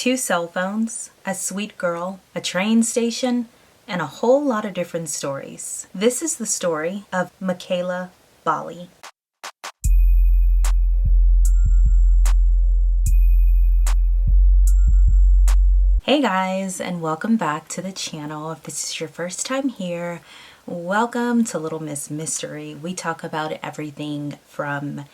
2 cell phones, a sweet girl, a train station, and a whole lot of different stories. This is the story of Mekayla Bali. Hey guys, and welcome back to the channel. If this is your first time here, welcome to Little Miss Mystery. We talk about everything from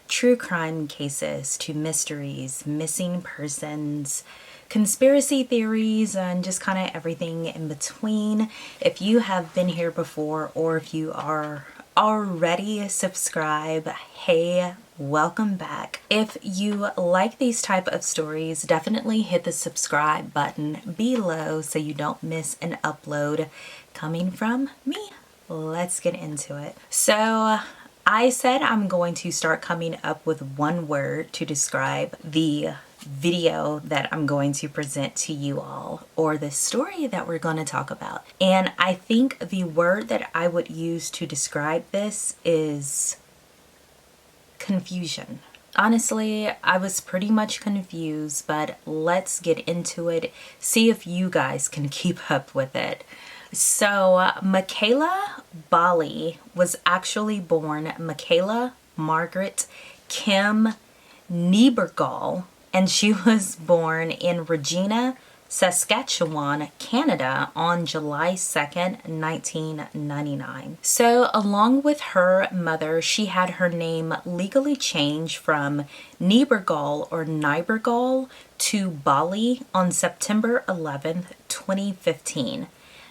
true crime cases to mysteries, missing persons, conspiracy theories, and just kind of everything in between. If you have been here before or if you are already subscribed, hey, welcome back. If you like these type of stories, definitely hit the subscribe button below so you don't miss an upload coming from me. Let's get into it. So I said I'm going to start coming up with one word to describe the video that I'm going to present to you all, or the story that we're going to talk about. And I think the word that I would use to describe this is confusion. Honestly, I was pretty much confused, but let's get into it, see if you guys can keep up with it. So Mekayla Bali was actually born Michaela Margaret Kim Niebergall, and she was born in Regina, Saskatchewan, Canada on July 2nd, 1999. So along with her mother, she had her name legally changed from Niebergall or Niebergall to Bali on September 11th, 2015.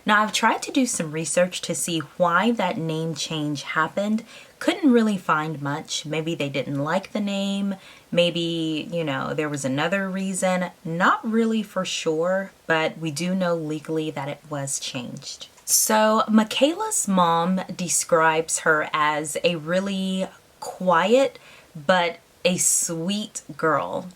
Now, I've tried to do some research to see why that name change happened. Couldn't really find much. Maybe they didn't like the name. Maybe, there was another reason. Not really for sure, but we do know legally that it was changed. So Mekayla's mom describes her as a really quiet but a sweet girl.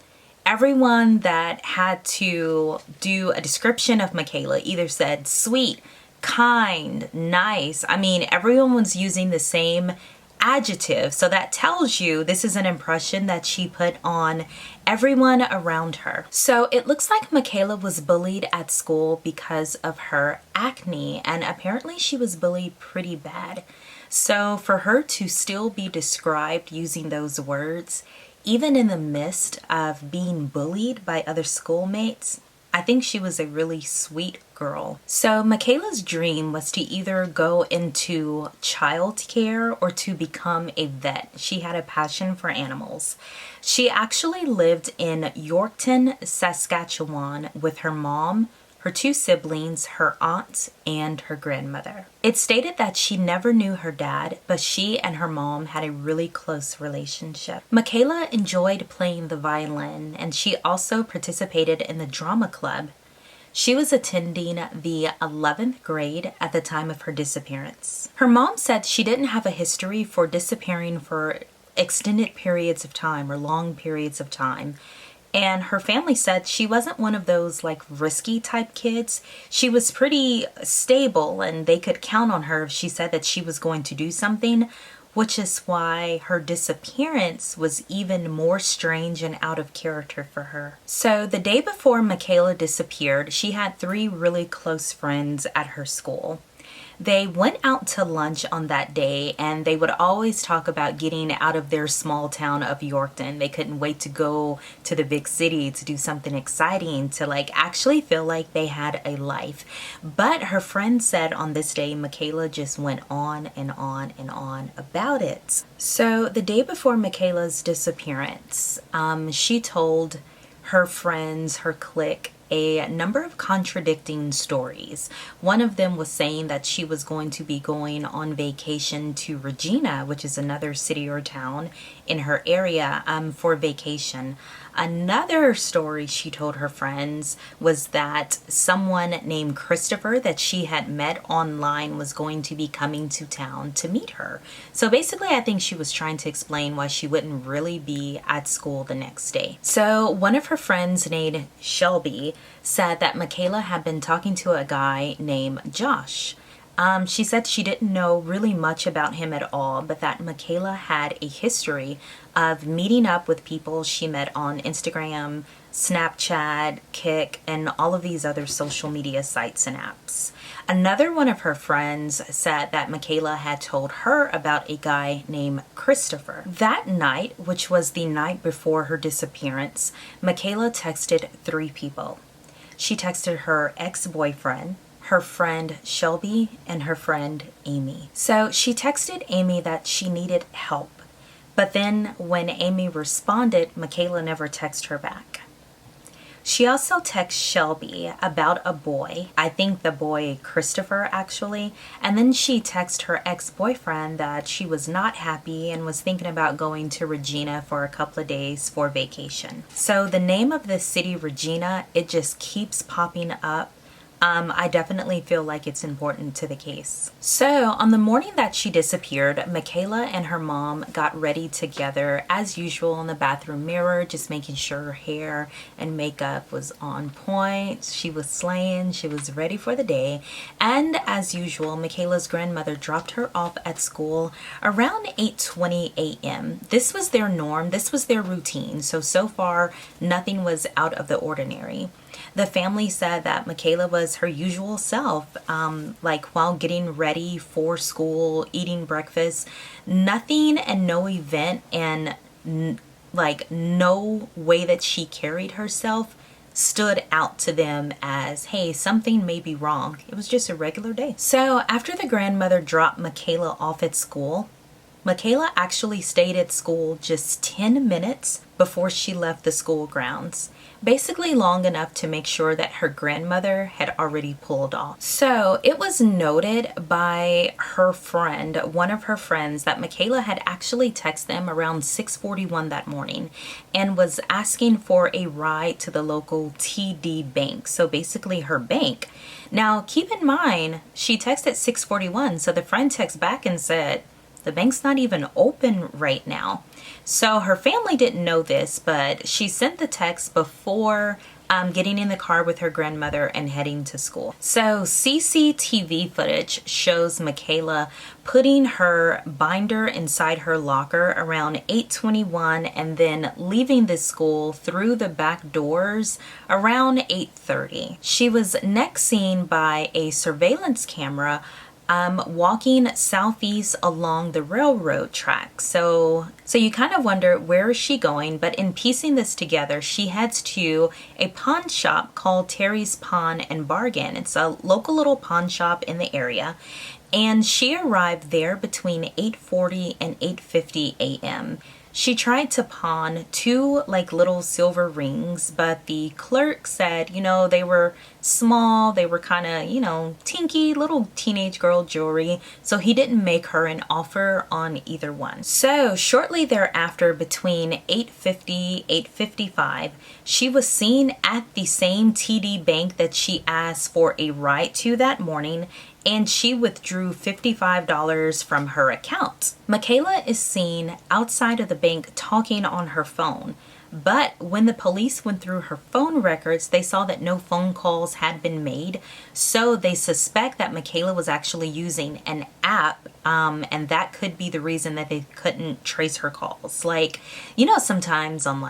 Everyone that had to do a description of Mekayla either said sweet, kind, nice. I mean, everyone was using the same adjective. So that tells you this is an impression that she put on everyone around her. So it looks like Mekayla was bullied at school because of her acne, and apparently she was bullied pretty bad. So for her to still be described using those words, even in the midst of being bullied by other schoolmates, I think she was a really sweet girl. So Mekayla's dream was to either go into childcare or to become a vet. She had a passion for animals. She actually lived in Yorkton, Saskatchewan with her mom, her 2 siblings, her aunt, and her grandmother. It stated that she never knew her dad, but she and her mom had a really close relationship. Mekayla enjoyed playing the violin, and she also participated in the drama club. She was attending the 11th grade at the time of her disappearance. Her mom said she didn't have a history for disappearing for extended periods of time or long periods of time. And her family said she wasn't one of those risky type kids. She was pretty stable and they could count on her if she said that she was going to do something, which is why her disappearance was even more strange and out of character for her. So the day before Mekayla disappeared, she had 3 really close friends at her school. They went out to lunch on that day, and they would always talk about getting out of their small town of Yorkton. They couldn't wait to go to the big city to do something exciting, to actually feel like they had a life. But her friend said on this day, Mekayla just went on and on and on about it. So the day before Mekayla's disappearance, she told her friends, her clique, a number of contradicting stories. One of them was saying that she was going to be going on vacation to Regina, which is another city or town in her area, for vacation. Another story she told her friends was that someone named Christopher that she had met online was going to be coming to town to meet her. So basically, I think she was trying to explain why she wouldn't really be at school the next day. So one of her friends named Shelby said that Mekayla had been talking to a guy named Josh. She said she didn't know really much about him at all, but that Michaela had a history of meeting up with people she met on Instagram, Snapchat, Kik, and all of these other social media sites and apps. Another one of her friends said that Michaela had told her about a guy named Christopher. That night, which was the night before her disappearance, Michaela texted 3 people. She texted her ex-boyfriend, her friend Shelby, and her friend Amy. So she texted Amy that she needed help. But then when Amy responded, Michaela never texted her back. She also texted Shelby about a boy, I think the boy Christopher actually, and then she texted her ex-boyfriend that she was not happy and was thinking about going to Regina for a couple of days for vacation. So the name of the city, Regina, it just keeps popping up. I definitely feel like it's important to the case. So on the morning that she disappeared, Michaela and her mom got ready together as usual in the bathroom mirror, just making sure her hair and makeup was on point. She was slaying, she was ready for the day. And as usual, Michaela's grandmother dropped her off at school around 8:20 a.m. This was their norm, this was their routine. So far, nothing was out of the ordinary. The family said that Michaela was her usual self, like while getting ready for school, eating breakfast, nothing and no event and like no way that she carried herself stood out to them as, hey, something may be wrong. It was just a regular day. So after the grandmother dropped Michaela off at school, Michaela actually stayed at school just 10 minutes before she left the school grounds, basically long enough to make sure that her grandmother had already pulled off. So it was noted by her friend, one of her friends, that Michaela had actually texted them around 6:41 that morning and was asking for a ride to the local TD bank, so basically her bank. Now keep in mind, she texted 6:41, so the friend texted back and said, the bank's not even open right now. So her family didn't know this, but she sent the text before getting in the car with her grandmother and heading to school. So CCTV footage shows Michaela putting her binder inside her locker around 8:21 and then leaving the school through the back doors around 8:30. She was next seen by a surveillance camera walking southeast along the railroad track. So you kind of wonder, where is she going? But in piecing this together, she heads to a pawn shop called Terry's Pawn and Bargain. It's a local little pawn shop in the area. And she arrived there between 8:40 and 8:50 a.m. She tried to pawn 2 like little silver rings, but the clerk said, they were small, they were kind of, tinky little teenage girl jewelry, so he didn't make her an offer on either one. So shortly thereafter, between 8:50, 8:55, she was seen at the same TD bank that she asked for a ride to that morning, and she withdrew $55 from her account. Michaela is seen outside of the bank talking on her phone, but when the police went through her phone records, they saw that no phone calls had been made, so they suspect that Michaela was actually using an app, and that could be the reason that they couldn't trace her calls. Like, sometimes on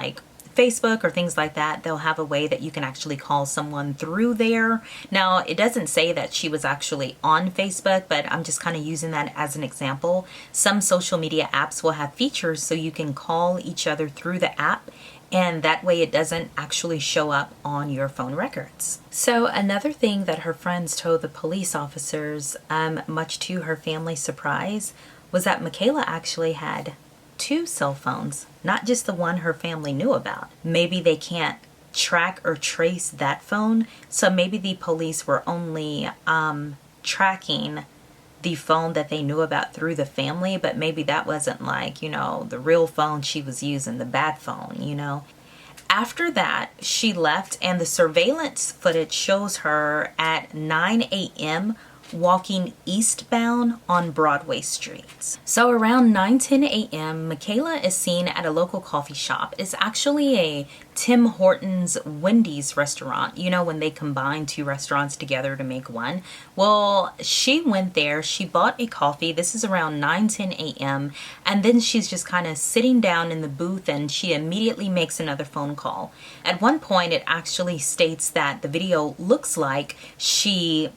Facebook or things like that, they'll have a way that you can actually call someone through there. Now, it doesn't say that she was actually on Facebook, but I'm just kind of using that as an example. Some social media apps will have features so you can call each other through the app, and that way it doesn't actually show up on your phone records. So another thing that her friends told the police officers, much to her family's surprise, was that Michaela actually had 2 cell phones, not just the one her family knew about. Maybe they can't track or trace that phone, so maybe the police were only tracking the phone that they knew about through the family, but maybe that wasn't the real phone she was using, the bad phone. After that, she left, and the surveillance footage shows her at 9 a.m. walking eastbound on Broadway streets. So around 9:10 a.m., Michaela is seen at a local coffee shop. It's actually a Tim Hortons Wendy's restaurant. You know, when they combine two restaurants together to make one. Well, she went there, she bought a coffee. This is around 9:10 a.m. And then she's just kind of sitting down in the booth and she immediately makes another phone call. At one point, it actually states that the video looks like she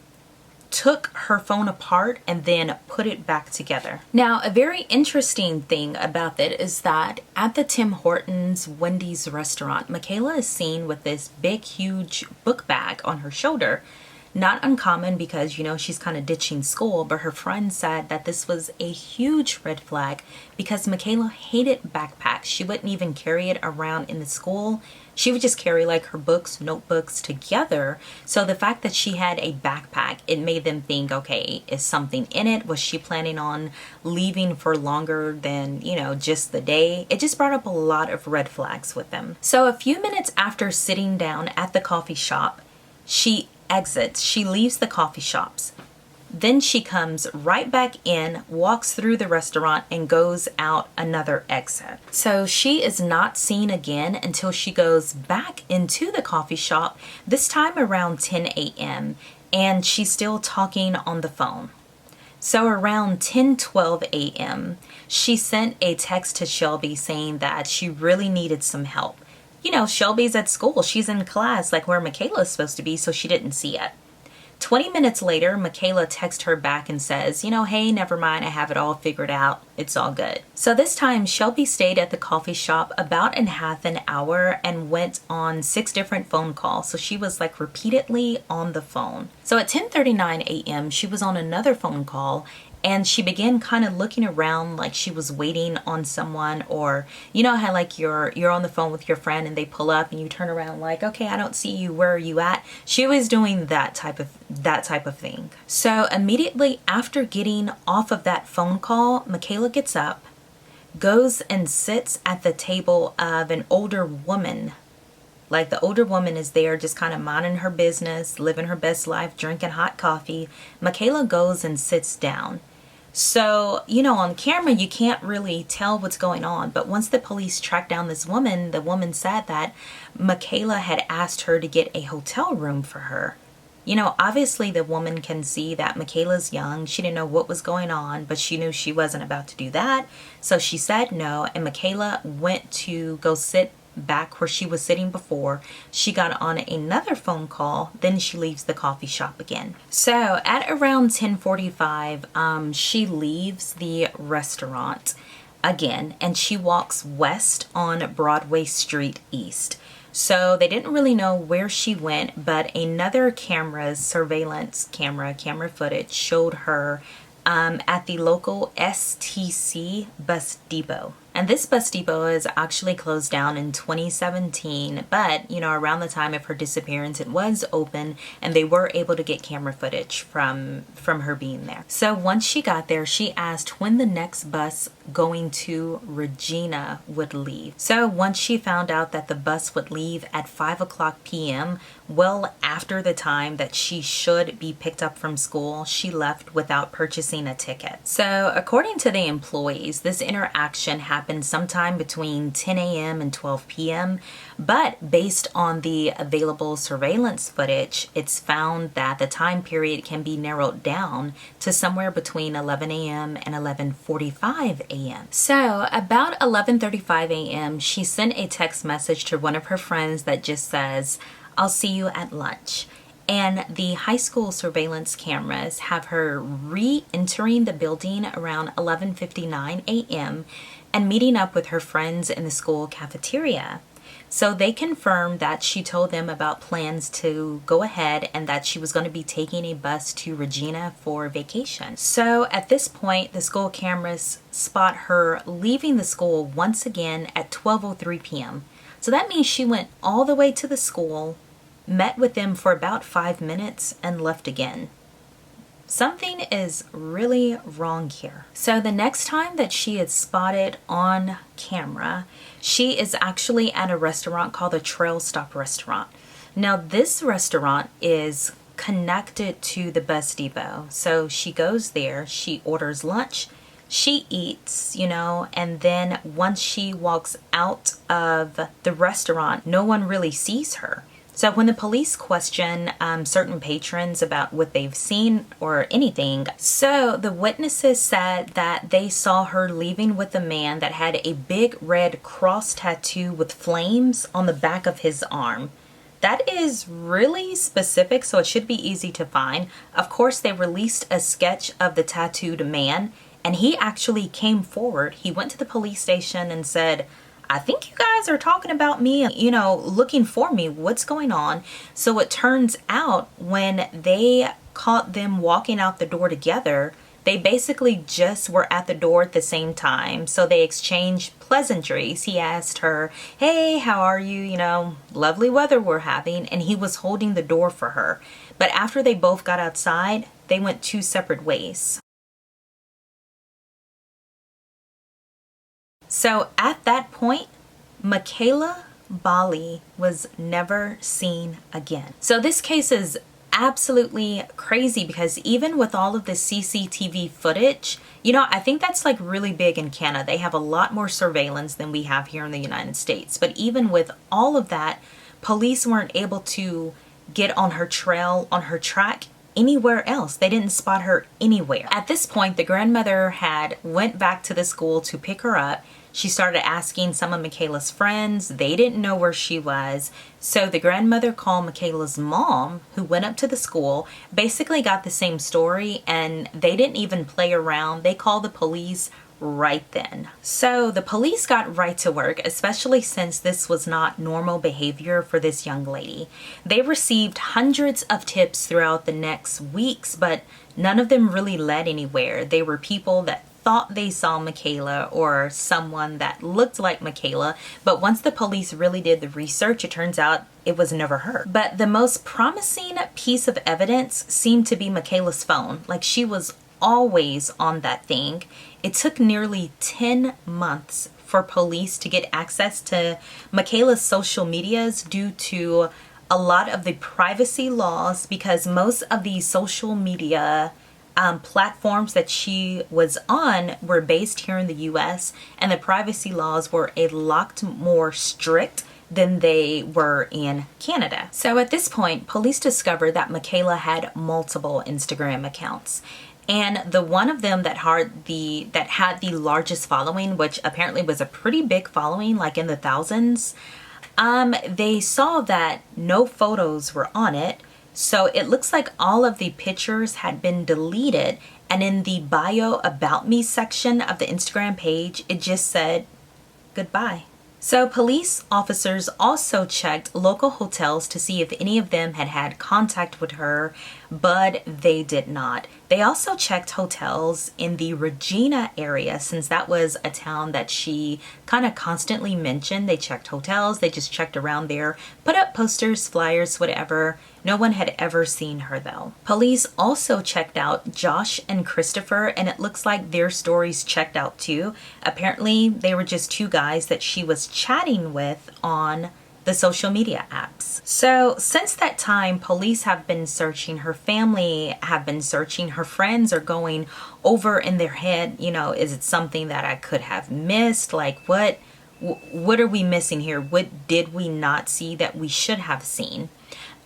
took her phone apart and then put it back together. Now, a very interesting thing about that is that at the Tim Hortons Wendy's restaurant, Michaela is seen with this big, huge book bag on her shoulder. Not uncommon because, you know, she's kind of ditching school, but her friend said that this was a huge red flag because Michaela hated backpacks. She wouldn't even carry it around in the school. She would just carry like her books, notebooks together. So the fact that she had a backpack, it made them think, okay, is something in it? Was she planning on leaving for longer than, you know, just the day? It just brought up a lot of red flags with them. So a few minutes after sitting down at the coffee shop, she exits. She leaves the coffee shops. Then she comes right back in, walks through the restaurant, and goes out another exit. So she is not seen again until she goes back into the coffee shop, this time around 10 a.m., and she's still talking on the phone. So around 10:12 a.m., she sent a text to Shelby saying that she really needed some help. You know, Shelby's at school. She's in class like where Michaela is supposed to be, so she didn't see it. 20 minutes later, Michaela texts her back and says, you know, hey, never mind, I have it all figured out. It's all good. So this time, Shelby stayed at the coffee shop about in half an hour and went on 6 different phone calls. So she was like repeatedly on the phone. So at 10:39 a.m., she was on another phone call and she began kind of looking around like she was waiting on someone, or you know how like you're on the phone with your friend and they pull up and you turn around like, okay, I don't see you, where are you at? She was doing that type of thing. So immediately after getting off of that phone call, Michaela gets up, goes and sits at the table of an older woman. Like the older woman is there just kind of minding her business, living her best life, drinking hot coffee. Michaela goes and sits down. So, you know, on camera, you can't really tell what's going on. But once the police tracked down this woman, the woman said that Michaela had asked her to get a hotel room for her. You know, obviously the woman can see that Michaela's young. She didn't know what was going on, but she knew she wasn't about to do that. So she said no, and Michaela went to go sit back where she was sitting before. She got on another phone call, then she leaves the coffee shop again. So at around 10:45, she leaves the restaurant again and she walks west on Broadway Street East. So they didn't really know where she went, but another surveillance camera footage showed her at the local STC bus depot. And this bus depot is actually closed down in 2017, but you know, around the time of her disappearance, it was open and they were able to get camera footage from her being there. So once she got there, she asked when the next bus going to Regina would leave. So once she found out that the bus would leave at 5:00 p.m., well after the time that she should be picked up from school, she left without purchasing a ticket. So according to the employees, this interaction happened sometime between 10 a.m. and 12 p.m. But based on the available surveillance footage, it's found that the time period can be narrowed down to somewhere between 11 a.m. and 11:45 a.m. So about 11:35 a.m., she sent a text message to one of her friends that just says, "I'll see you at lunch." And the high school surveillance cameras have her re-entering the building around 11:59 a.m. and meeting up with her friends in the school cafeteria. So they confirmed that she told them about plans to go ahead and that she was going to be taking a bus to Regina for vacation. So at this point, the school cameras spot her leaving the school once again at 12:03 p.m. So that means she went all the way to the school, met with them for about 5 minutes, and left again. Something is really wrong here. So the next time that she is spotted on camera, she is actually at a restaurant called the Trail Stop Restaurant. Now this restaurant is connected to the bus depot. So she goes there, she orders lunch, she eats, and then once she walks out of the restaurant, no one really sees her. So when the police question certain patrons about what they've seen or anything, so the witnesses said that they saw her leaving with a man that had a big red cross tattoo with flames on the back of his arm. That is really specific, so it should be easy to find. Of course, they released a sketch of the tattooed man, and he actually came forward. He went to the police station and said, I think you guys are talking about me, looking for me. What's going on? So it turns out when they caught them walking out the door together, they basically just were at the door at the same time. So they exchanged pleasantries. He asked her, hey, how are you? Lovely weather we're having. And he was holding the door for her. But after they both got outside, they went two separate ways. So at that point, Mekayla Bali was never seen again. So this case is absolutely crazy because even with all of the CCTV footage, I think that's like really big in Canada. They have a lot more surveillance than we have here in the United States. But even with all of that, police weren't able to get on her trail, on her track anywhere else. They didn't spot her anywhere. At this point, the grandmother had went back to the school to pick her up. She started asking some of Michaela's friends. They didn't know where she was. So the grandmother called Michaela's mom, who went up to the school, basically got the same story, and they didn't even play around. They called the police right then. So the police got right to work, especially since this was not normal behavior for this young lady. They received hundreds of tips throughout the next weeks, but none of them really led anywhere. They were people that thought they saw Michaela or someone that looked like Michaela, but once the police really did the research, it turns out it was never her. But the most promising piece of evidence seemed to be Michaela's phone. Like, she was always on that thing. It took nearly 10 months for police to get access to Michaela's social medias due to a lot of the privacy laws, because most of the social media platforms that she was on were based here in the US, and the privacy laws were a lot more strict than they were in Canada. So at this point, police discovered that Michaela had multiple Instagram accounts. And the one of them that had the largest following, which apparently was a pretty big following, like in the thousands, they saw that no photos were on it. So it looks like all of the pictures had been deleted. And in the bio about me section of the Instagram page, it just said goodbye. So police officers also checked local hotels to see if any of them had had contact with her, but they did not. They also checked hotels in the Regina area, since that was a town that she kind of constantly mentioned. They checked hotels, they just checked around there, put up posters, flyers, whatever. No one had ever seen her though. Police also checked out Josh and Christopher, and it looks like their stories checked out too. Apparently they were just two guys that she was chatting with on the social media apps. So since that time, police have been searching, her family have been searching, her friends are going over in their head, is it something that I could have missed? Like what are we missing here? What did we not see that we should have seen?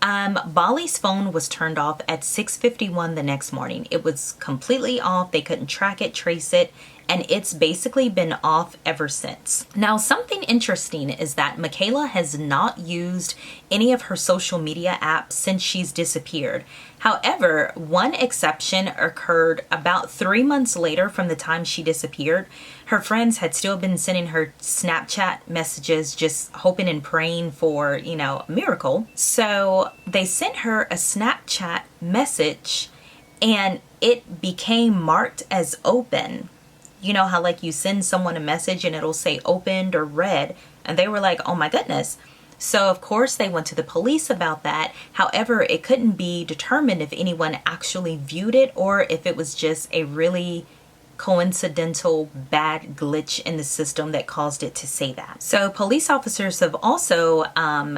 Bali's phone was turned off at 6:51 the next morning. It was completely off. They couldn't track it, trace it, and it's basically been off ever since. Now, something interesting is that Michaela has not used any of her social media apps since she's disappeared. However, one exception occurred about 3 months later from the time she disappeared. Her friends had still been sending her Snapchat messages, just hoping and praying for, a miracle. So they sent her a Snapchat message and it became marked as open. You know how like you send someone a message and it'll say opened or read, and they were like, oh my goodness. So of course they went to the police about that. However, it couldn't be determined if anyone actually viewed it or if it was just a really coincidental bad glitch in the system that caused it to say that. So police officers have also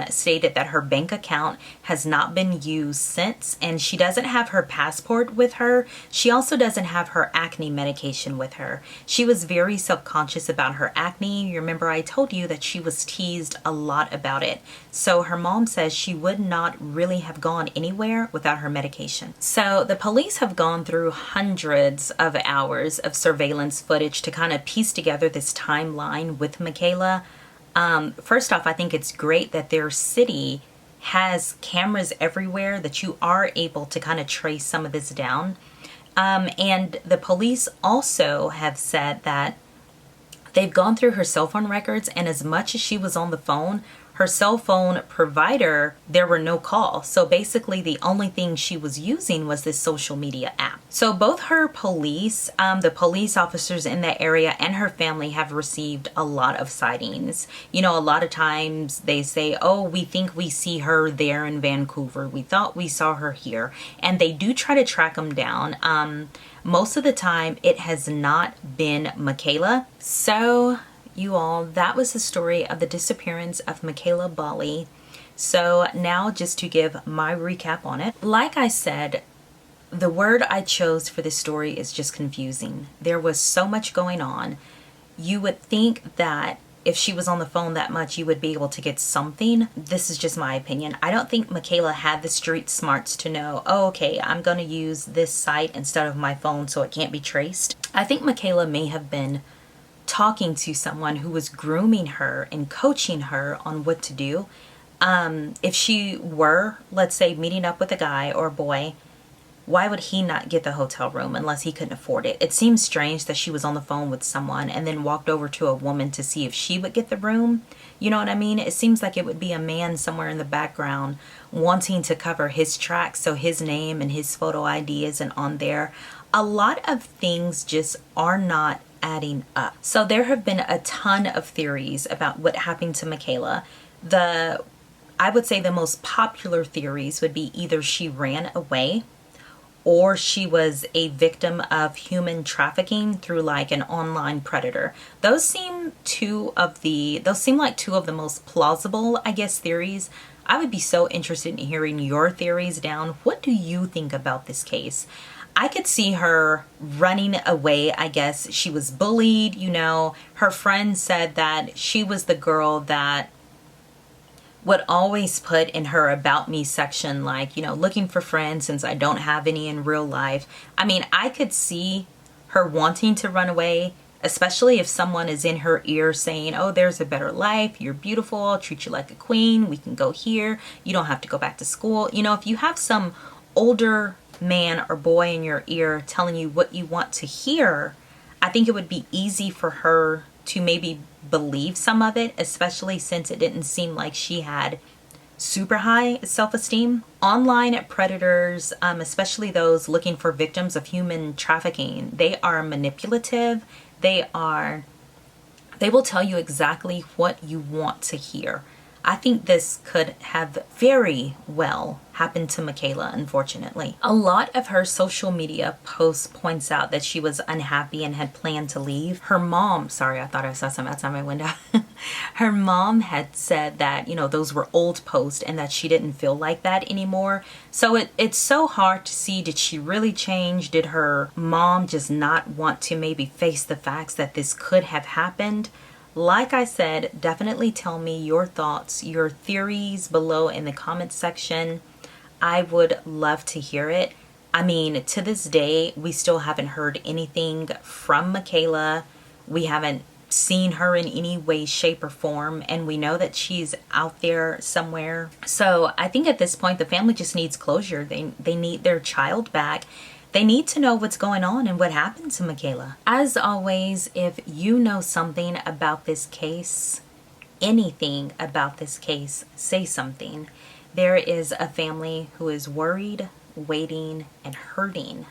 stated that her bank account has not been used since, and she doesn't have her passport with her. She also doesn't have her acne medication with her. She was very self-conscious about her acne. You remember I told you that she was teased a lot about it. So her mom says she would not really have gone anywhere without her medication. So the police have gone through hundreds of hours of surveillance footage to kind of piece together this timeline with Michaela. First off, I think it's great that their city has cameras everywhere that you are able to kind of trace some of this down. And the police also have said that they've gone through her cell phone records, and as much as she was on the phone, her cell phone provider, there were no calls. So basically the only thing she was using was this social media app. So both her police, the police officers in that area, and her family have received a lot of sightings. You know, a lot of times they say, oh, we think we see her there in Vancouver. We thought we saw her here. And they do try to track them down. Most of the time it has not been Michaela. So you all, that was the story of the disappearance of Mekayla Bali. So now just to give my recap on it. Like I said, the word I chose for this story is just confusing. There was so much going on. You would think that if she was on the phone that much, you would be able to get something. This is just my opinion. I don't think Michaela had the street smarts to know, oh, okay, I'm going to use this site instead of my phone so it can't be traced. I think Michaela may have been talking to someone who was grooming her and coaching her on what to do. If she were, let's say, meeting up with a guy or a boy, why would he not get the hotel room unless he couldn't afford it? It seems strange that she was on the phone with someone and then walked over to a woman to see if she would get the room. You know what I mean? It seems like it would be a man somewhere in the background wanting to cover his tracks, so his name and his photo ID isn't on there. A lot of things just are not adding up. So there have been a ton of theories about what happened to Michaela. I would say the most popular theories would be either she ran away or she was a victim of human trafficking through like an online predator. Those seem like two of the most plausible, I guess, theories. I would be so interested in hearing your theories down. What do you think about this case? I could see her running away, I guess. She was bullied, you know. Her friend said that she was the girl that would always put in her about me section, like, you know, looking for friends since I don't have any in real life. I mean, I could see her wanting to run away, especially if someone is in her ear saying, oh, there's a better life. You're beautiful. I'll treat you like a queen. We can go here. You don't have to go back to school. You know, if you have some older man or boy in your ear telling you what you want to hear, I think it would be easy for her to maybe believe some of it, especially since it didn't seem like she had super high self-esteem. Online predators, especially those looking for victims of human trafficking, they are manipulative. They will tell you exactly what you want to hear. I think this could have very well happened to Michaela, unfortunately. A lot of her social media posts points out that she was unhappy and had planned to leave. Her mom, sorry, I thought I saw something outside my window. Her mom had said that, you know, those were old posts and that she didn't feel like that anymore. So it's so hard to see, did she really change? Did her mom just not want to maybe face the facts that this could have happened? Like I said, definitely tell me your thoughts, your theories below in the comments section. I would love to hear it. I mean, to this day, we still haven't heard anything from Michaela. We haven't seen her in any way, shape, or form, and we know that she's out there somewhere. So I think at this point, the family just needs closure. They need their child back. They need to know what's going on and what happened to Michaela. As always, if you know something about this case, anything about this case, say something. There is a family who is worried, waiting, and hurting,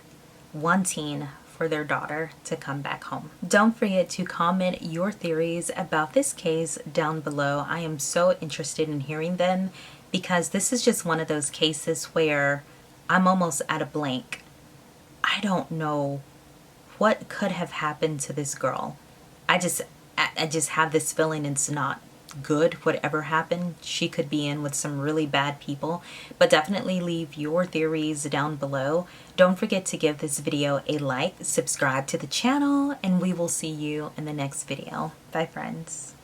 wanting for their daughter to come back home. Don't forget to comment your theories about this case down below. I am so interested in hearing them because this is just one of those cases where I'm almost at a blank. I don't know what could have happened to this girl? I just have this feeling it's not good, whatever happened. She could be in with some really bad people, but definitely leave your theories down below. Don't forget to give this video a like, subscribe to the channel, and we will see you in the next video. Bye, friends.